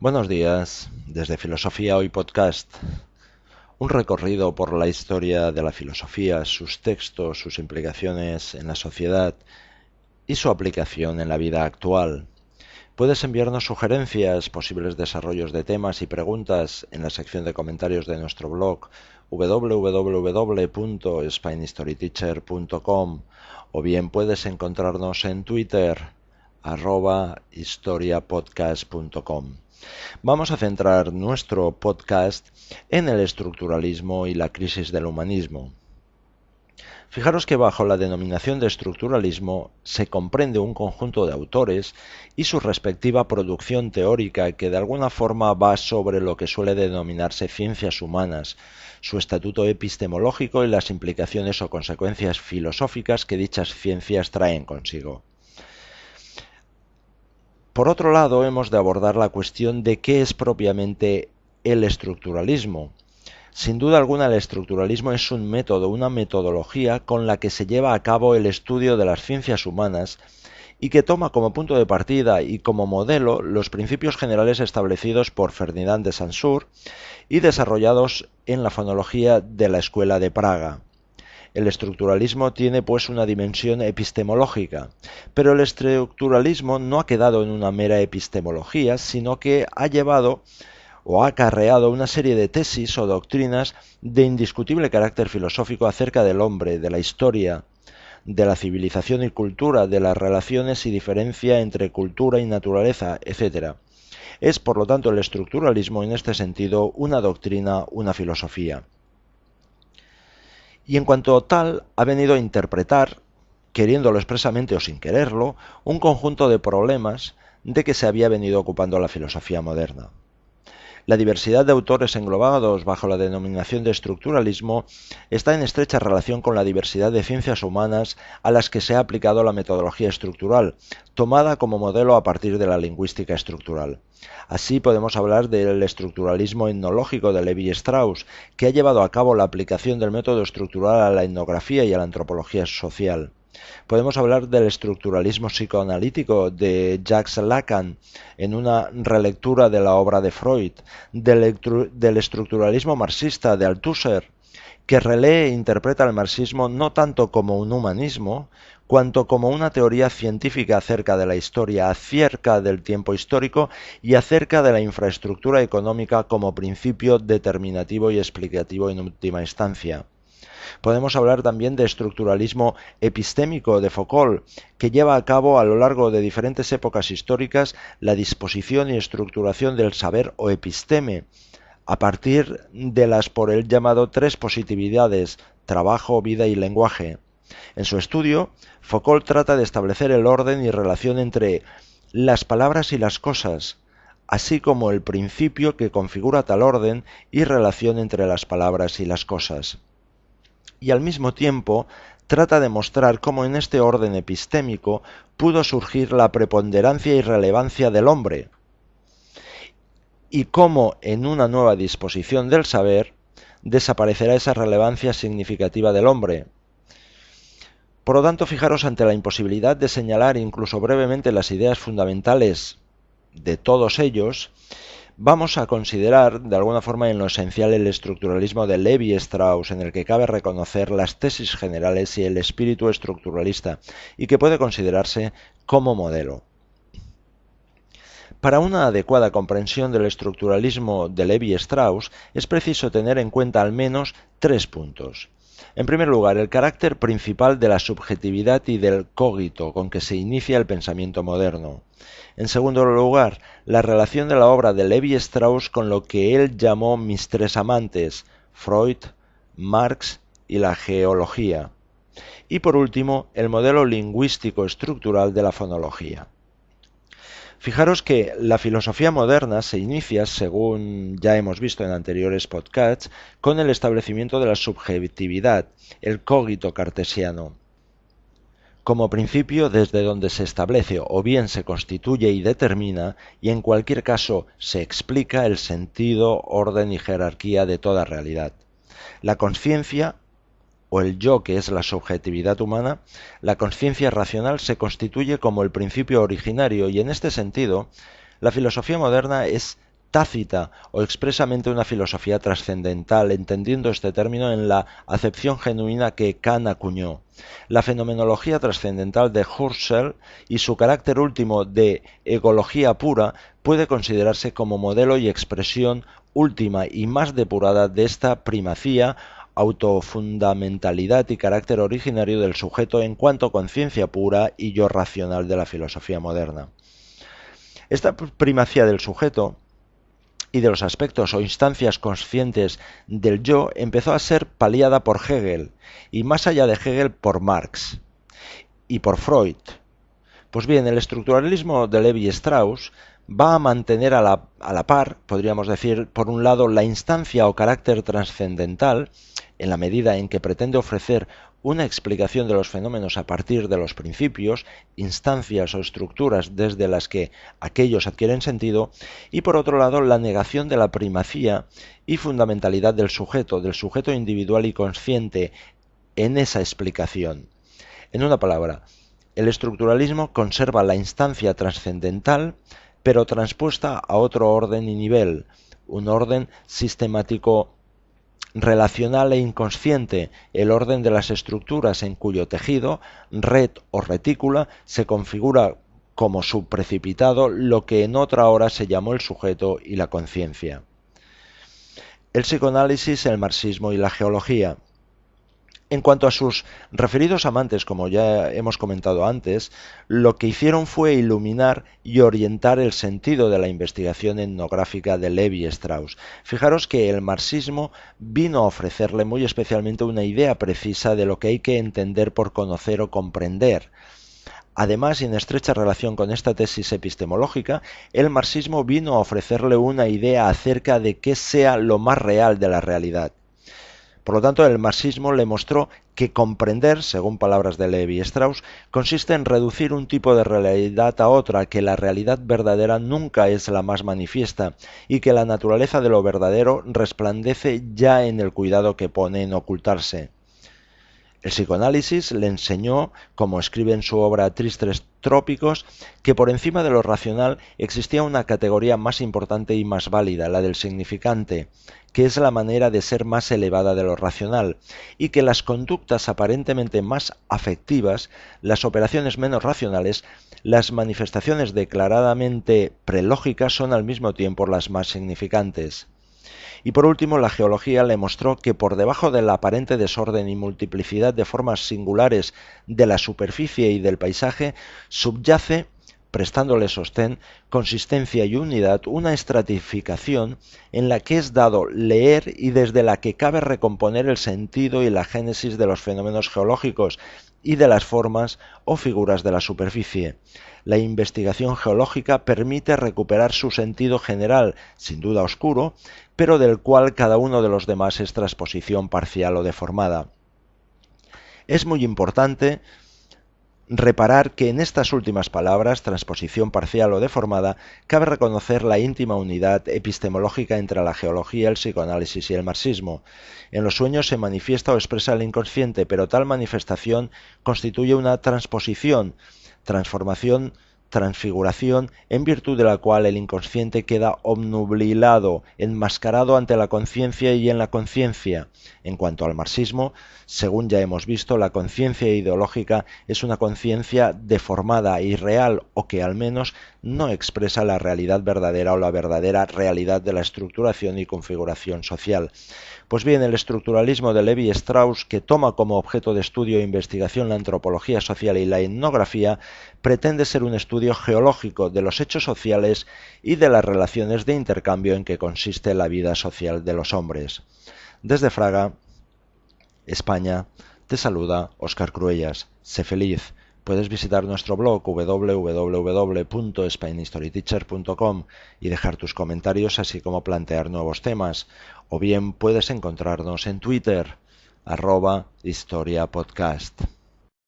Buenos días, desde Filosofía Hoy Podcast, un recorrido por la historia de la filosofía, sus textos, sus implicaciones en la sociedad y su aplicación en la vida actual. Puedes enviarnos sugerencias, posibles desarrollos de temas y preguntas en la sección de comentarios de nuestro blog www.spainhistoryteacher.com o bien puedes encontrarnos en Twitter @historiapodcast.com. Vamos a centrar nuestro podcast en el estructuralismo y la crisis del humanismo. Fijaros que bajo la denominación de estructuralismo se comprende un conjunto de autores y su respectiva producción teórica que de alguna forma va sobre lo que suele denominarse ciencias humanas, su estatuto epistemológico y las implicaciones o consecuencias filosóficas que dichas ciencias traen consigo. Por otro lado, hemos de abordar la cuestión de qué es propiamente el estructuralismo. Sin duda alguna, el estructuralismo es un método, una metodología con la que se lleva a cabo el estudio de las ciencias humanas y que toma como punto de partida y como modelo los principios generales establecidos por Ferdinand de Saussure y desarrollados en la fonología de la Escuela de Praga. El estructuralismo tiene pues una dimensión epistemológica, pero el estructuralismo no ha quedado en una mera epistemología, sino que ha llevado o ha acarreado una serie de tesis o doctrinas de indiscutible carácter filosófico acerca del hombre, de la historia, de la civilización y cultura, de las relaciones y diferencia entre cultura y naturaleza, etc. Es, por lo tanto, el estructuralismo en este sentido una doctrina, una filosofía. Y en cuanto tal, ha venido a interpretar, queriéndolo expresamente o sin quererlo, un conjunto de problemas de que se había venido ocupando la filosofía moderna. La diversidad de autores englobados bajo la denominación de estructuralismo está en estrecha relación con la diversidad de ciencias humanas a las que se ha aplicado la metodología estructural, tomada como modelo a partir de la lingüística estructural. Así podemos hablar del estructuralismo etnológico de Levi-Strauss, que ha llevado a cabo la aplicación del método estructural a la etnografía y a la antropología social. Podemos hablar del estructuralismo psicoanalítico de Jacques Lacan en una relectura de la obra de Freud, del estructuralismo marxista de Althusser, que relee e interpreta el marxismo no tanto como un humanismo, cuanto como una teoría científica acerca de la historia, acerca del tiempo histórico y acerca de la infraestructura económica como principio determinativo y explicativo en última instancia. Podemos hablar también de estructuralismo epistémico de Foucault, que lleva a cabo a lo largo de diferentes épocas históricas la disposición y estructuración del saber o episteme, a partir de las por él llamado tres positividades: trabajo, vida y lenguaje. En su estudio, Foucault trata de establecer el orden y relación entre las palabras y las cosas, así como el principio que configura tal orden y relación entre las palabras y las cosas. Y al mismo tiempo trata de mostrar cómo en este orden epistémico pudo surgir la preponderancia y relevancia del hombre, y cómo en una nueva disposición del saber desaparecerá esa relevancia significativa del hombre. Por lo tanto, fijaros ante la imposibilidad de señalar incluso brevemente las ideas fundamentales de todos ellos, vamos a considerar de alguna forma en lo esencial el estructuralismo de Levi-Strauss, en el que cabe reconocer las tesis generales y el espíritu estructuralista, y que puede considerarse como modelo. Para una adecuada comprensión del estructuralismo de Levi-Strauss es preciso tener en cuenta al menos tres puntos. En primer lugar, el carácter principal de la subjetividad y del cogito con que se inicia el pensamiento moderno. En segundo lugar, la relación de la obra de Levi-Strauss con lo que él llamó mis tres amantes, Freud, Marx y la geología. Y por último, el modelo lingüístico estructural de la fonología. Fijaros que la filosofía moderna se inicia, según ya hemos visto en anteriores podcasts, con el establecimiento de la subjetividad, el cogito cartesiano, como principio desde donde se establece o bien se constituye y determina, y en cualquier caso se explica el sentido, orden y jerarquía de toda realidad. La conciencia, o el yo, que es la subjetividad humana, la conciencia racional se constituye como el principio originario, y en este sentido, la filosofía moderna es tácita o expresamente una filosofía trascendental, entendiendo este término en la acepción genuina que Kant acuñó. La fenomenología trascendental de Husserl y su carácter último de egología pura puede considerarse como modelo y expresión última y más depurada de esta primacía, autofundamentalidad y carácter originario del sujeto en cuanto conciencia pura y yo racional de la filosofía moderna. Esta primacía del sujeto y de los aspectos o instancias conscientes del yo empezó a ser paliada por Hegel y más allá de Hegel por Marx y por Freud. Pues bien, el estructuralismo de Levi Strauss va a mantener a la par, podríamos decir, por un lado, la instancia o carácter trascendental, en la medida en que pretende ofrecer una explicación de los fenómenos a partir de los principios, instancias o estructuras desde las que aquellos adquieren sentido, y por otro lado, la negación de la primacía y fundamentalidad del sujeto individual y consciente en esa explicación. En una palabra, el estructuralismo conserva la instancia trascendental, pero transpuesta a otro orden y nivel, un orden sistemático relacional e inconsciente, el orden de las estructuras en cuyo tejido, red o retícula, se configura como subprecipitado lo que en otra hora se llamó el sujeto y la conciencia. El psicoanálisis, el marxismo y la geología. En cuanto a sus referidos amantes, como ya hemos comentado antes, lo que hicieron fue iluminar y orientar el sentido de la investigación etnográfica de Levi Strauss. Fijaros que el marxismo vino a ofrecerle muy especialmente una idea precisa de lo que hay que entender por conocer o comprender. Además, y en estrecha relación con esta tesis epistemológica, el marxismo vino a ofrecerle una idea acerca de qué sea lo más real de la realidad. Por lo tanto, el marxismo le mostró que comprender, según palabras de Levi Strauss, consiste en reducir un tipo de realidad a otra, que la realidad verdadera nunca es la más manifiesta y que la naturaleza de lo verdadero resplandece ya en el cuidado que pone en ocultarse. El psicoanálisis le enseñó, como escribe en su obra Tristes Trópicos, que por encima de lo racional existía una categoría más importante y más válida, la del significante, que es la manera de ser más elevada de lo racional, y que las conductas aparentemente más afectivas, las operaciones menos racionales, las manifestaciones declaradamente prelógicas son al mismo tiempo las más significantes. Y por último, la geología le mostró que por debajo del aparente desorden y multiplicidad de formas singulares de la superficie y del paisaje subyace, prestándole sostén, consistencia y unidad, una estratificación en la que es dado leer y desde la que cabe recomponer el sentido y la génesis de los fenómenos geológicos y de las formas o figuras de la superficie. La investigación geológica permite recuperar su sentido general, sin duda oscuro, pero del cual cada uno de los demás es transposición parcial o deformada. Es muy importante reparar que en estas últimas palabras, transposición parcial o deformada, cabe reconocer la íntima unidad epistemológica entre la geología, el psicoanálisis y el marxismo. En los sueños se manifiesta o expresa el inconsciente, pero tal manifestación constituye una transposición, transformación, transfiguración, en virtud de la cual el inconsciente queda obnubilado, enmascarado ante la conciencia y en la conciencia. En cuanto al marxismo, según ya hemos visto, la conciencia ideológica es una conciencia deformada, irreal o que al menos no expresa la realidad verdadera o la verdadera realidad de la estructuración y configuración social. Pues bien, el estructuralismo de Levi Strauss, que toma como objeto de estudio e investigación la antropología social y la etnografía, pretende ser un estudio geológico de los hechos sociales y de las relaciones de intercambio en que consiste la vida social de los hombres. Desde Fraga, España, te saluda Óscar Cruellas. Sé feliz. Puedes visitar nuestro blog www.spainhistoryteacher.com y dejar tus comentarios, así como plantear nuevos temas, o bien puedes encontrarnos en Twitter, @historiapodcast.